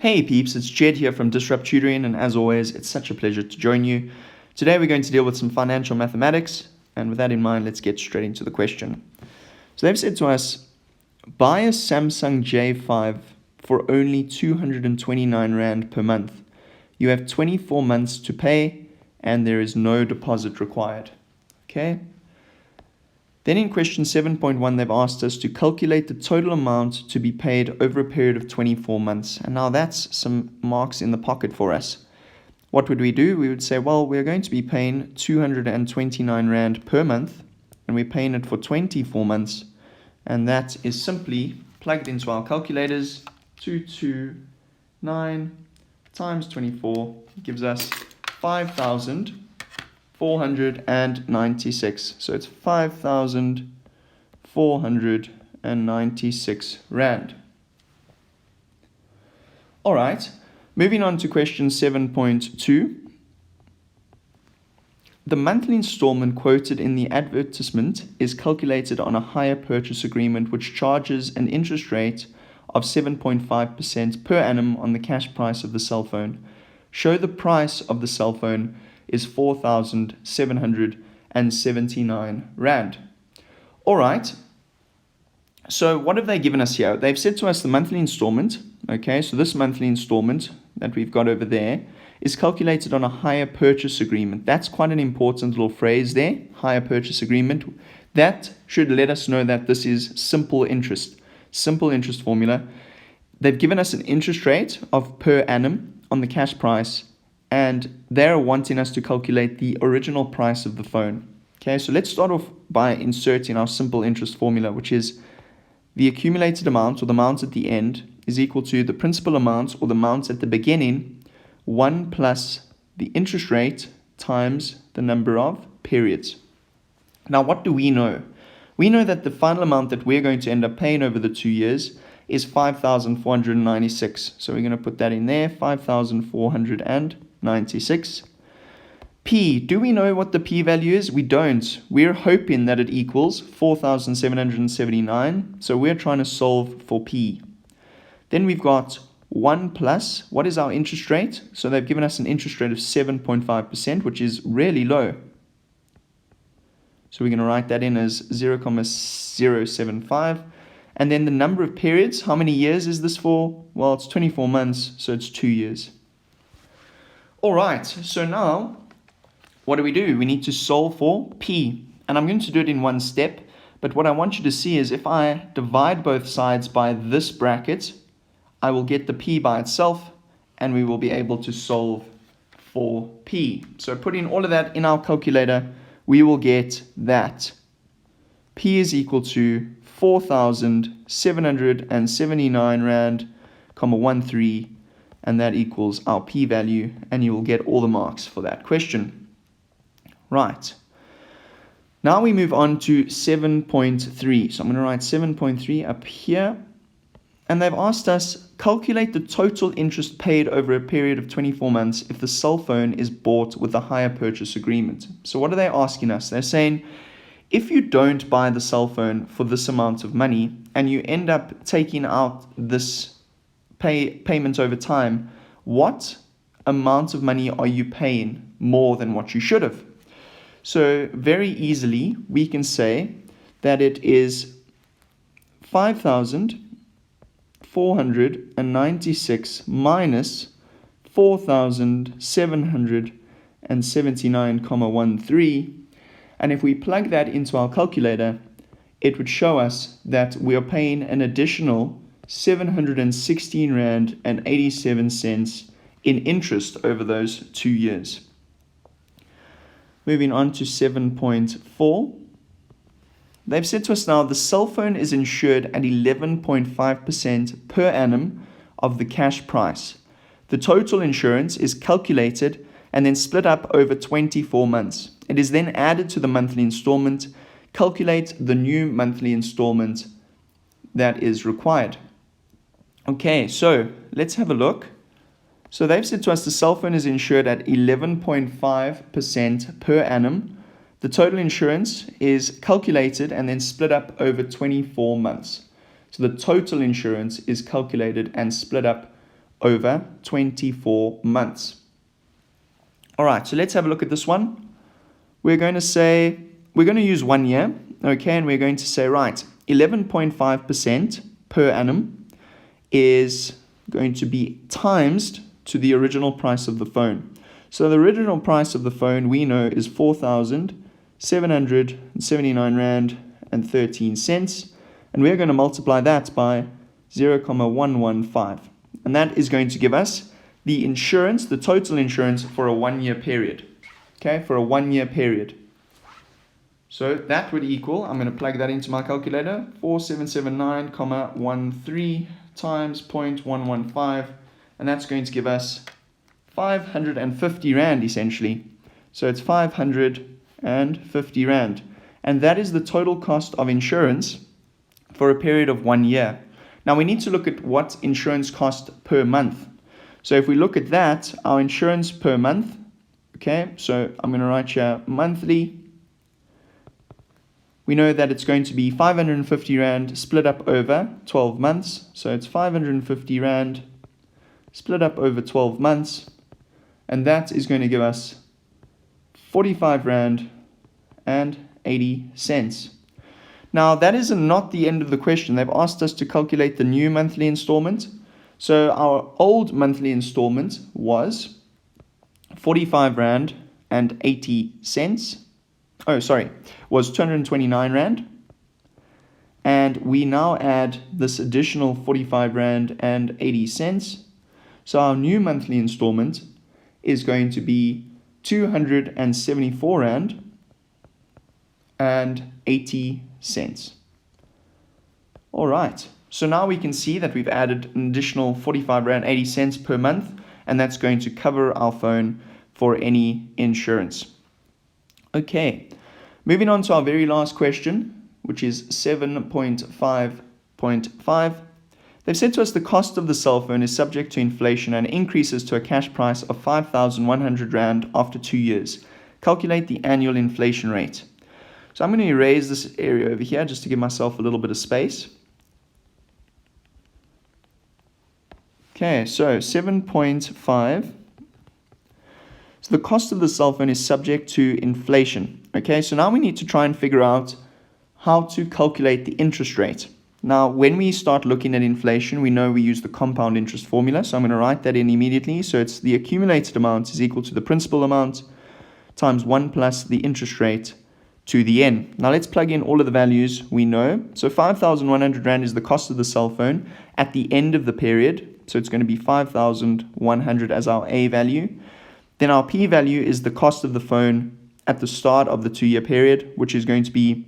Hey peeps, it's Jedd here from Disrupt Tutoring, and as always, it's such a pleasure to join you. Today we're going to deal with some financial mathematics, and with that in mind, let's get straight into the question. So they've said to us, buy a Samsung J5 for only 229 Rand per month. You have 24 months to pay, and there is no deposit required. Okay? Then in question 7.1, they've asked us to calculate the total amount to be paid over a period of 24 months. And now that's some marks in the pocket for us. What would we do? We would say, well, we're going to be paying 229 Rand per month, and we're paying it for 24 months. And that is simply plugged into our calculators. 229 times 24 gives us 5,496. So it's 5,496 Rand. All right, moving on to question 7.2. The monthly installment quoted in the advertisement is calculated on a hire purchase agreement which charges an interest rate of 7.5% per annum on the cash price of the cell phone. Show the price of the cell phone is 4,779 Rand. All right, so what have they given us here? They've said to us the monthly installment, okay, so this monthly installment that we've got over there is calculated on a hire purchase agreement. That's quite an important little phrase there, hire purchase agreement. That should let us know that this is simple interest formula. They've given us an interest rate of per annum on the cash price, and they're wanting us to calculate the original price of the phone. Okay, so let's start off by inserting our simple interest formula, which is the accumulated amount, or the amount at the end, is equal to the principal amount, or the amount at the beginning, 1 plus the interest rate times the number of periods. Now, what do we know? We know that the final amount that we're going to end up paying over the 2 years is 5,496. So we're going to put that in there, 5,496. P, do we know what the P value is? We don't. We're hoping that it equals 4,779. So we're trying to solve for P. Then we've got 1 plus, what is our interest rate? So they've given us an interest rate of 7.5%, which is really low. So we're going to write that in as 0,075. And then the number of periods, how many years is this for? Well, it's 24 months, so it's 2 years. All right, so now what do? We need to solve for P. And I'm going to do it in one step, but what I want you to see is if I divide both sides by this bracket, I will get the P by itself, and we will be able to solve for P. So putting all of that in our calculator, we will get that P is equal to 4,779 Rand, 13, and that equals our P value, and you will get all the marks for that question. Right. Now we move on to 7.3. So I'm going to write 7.3 up here. And they've asked us, calculate the total interest paid over a period of 24 months if the cell phone is bought with a hire purchase agreement. So what are they asking us? They're saying, if you don't buy the cell phone for this amount of money and you end up taking out this payment over time, what amount of money are you paying more than what you should have? So very easily, we can say that it is 5,496 minus 4,779,13. And if we plug that into our calculator, it would show us that we are paying an additional 716 Rand and 87 cents in interest over those 2 years. Moving on to 7.4. They've said to us now the cell phone is insured at 11.5% per annum of the cash price. The total insurance is calculated and then split up over 24 months. It is then added to the monthly installment. Calculate the new monthly installment that is required. Okay, so let's have a look. So they've said to us the cell phone is insured at 11.5% per annum. The total insurance is calculated and then split up over 24 months. So the total insurance is calculated and split up over 24 months. All right, so let's have a look at this one. We're going to use 1 year, okay, and we're going to say, right, 11.5% per annum is going to be timesed to the original price of the phone. So the original price of the phone we know is 4,779 Rand and 13 cents, and we're going to multiply that by 0,115, and that is going to give us the insurance, the total insurance for a 1 year period. Okay, for a 1 year period. So that would equal, I'm going to plug that into my calculator, 4779,13 times 0.115, and that's going to give us 550 Rand essentially. So it's 550 Rand. And that is the total cost of insurance for a period of 1 year. Now we need to look at what insurance cost per month. So if we look at that, our insurance per month, okay, so I'm going to write here monthly. We know that it's going to be 550 Rand split up over 12 months. So it's 550 Rand split up over 12 months. And that is going to give us 45 Rand and 80 cents. Now that is not the end of the question. They've asked us to calculate the new monthly installment. So our old monthly installment was 45 Rand and 80 cents. Oh, sorry, was 229 Rand. And we now add this additional 45 Rand and 80 cents. So our new monthly installment is going to be 274 Rand and 80 cents. All right. So now we can see that we've added an additional 45 Rand 80 cents per month, and that's going to cover our phone for any insurance. Okay, moving on to our very last question, which is 7.5.5. They've said to us the cost of the cell phone is subject to inflation and increases to a cash price of 5,100 Rand after 2 years. Calculate the annual inflation rate. So I'm going to erase this area over here just to give myself a little bit of space. Okay, so 7.5. So the cost of the cell phone is subject to inflation. Okay, so now we need to try and figure out how to calculate the interest rate. Now, when we start looking at inflation, we know we use the compound interest formula. So I'm going to write that in immediately. So it's the accumulated amount is equal to the principal amount times 1 plus the interest rate to the n. Now let's plug in all of the values we know. So 5,100 Rand is the cost of the cell phone at the end of the period. So it's going to be 5,100 as our A value. Then our P value is the cost of the phone at the start of the 2 year period, which is going to be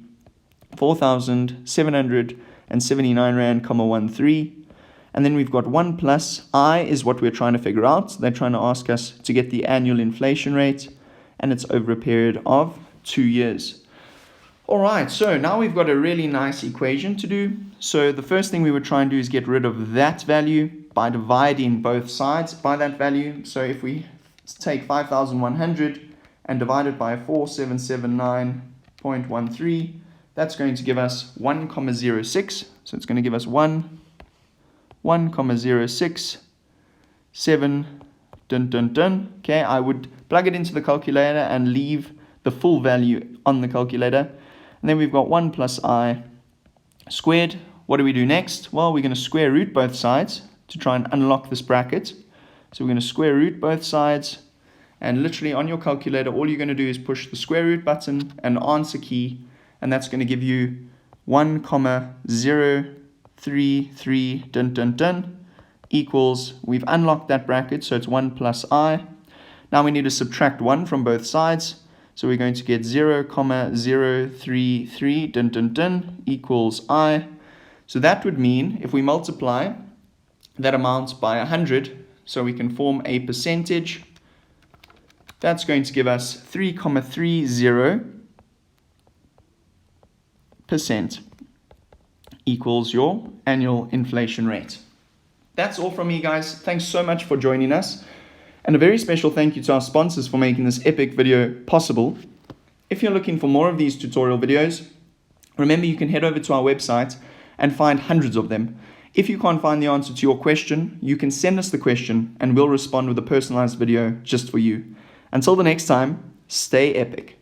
4,779 Rand, 13. And then we've got 1 plus I is what we're trying to figure out. They're trying to ask us to get the annual inflation rate, and it's over a period of 2 years. All right, so now we've got a really nice equation to do. So the first thing we would try and do is get rid of that value by dividing both sides by that value. So if we take 5,100 and divide it by 4779.13, that's going to give us 1,06. So it's going to give us 1,067. Okay, I would plug it into the calculator and leave the full value on the calculator. And then we've got 1 plus I squared. What do we do next? Well, we're going to square root both sides to try and unlock this bracket. So we're going to square root both sides. And literally on your calculator, all you're going to do is push the square root button and answer key. And that's going to give you 1,033 equals, we've unlocked that bracket, so it's 1 plus I. Now we need to subtract 1 from both sides. So we're going to get 0,033 equals I. So that would mean if we multiply that amount by 100, so we can form a percentage, that's going to give us 3,30% equals your annual inflation rate. That's all from me, guys. Thanks so much for joining us. And a very special thank you to our sponsors for making this epic video possible. If you're looking for more of these tutorial videos, remember you can head over to our website and find hundreds of them. If you can't find the answer to your question, you can send us the question and we'll respond with a personalized video just for you. Until the next time, stay epic.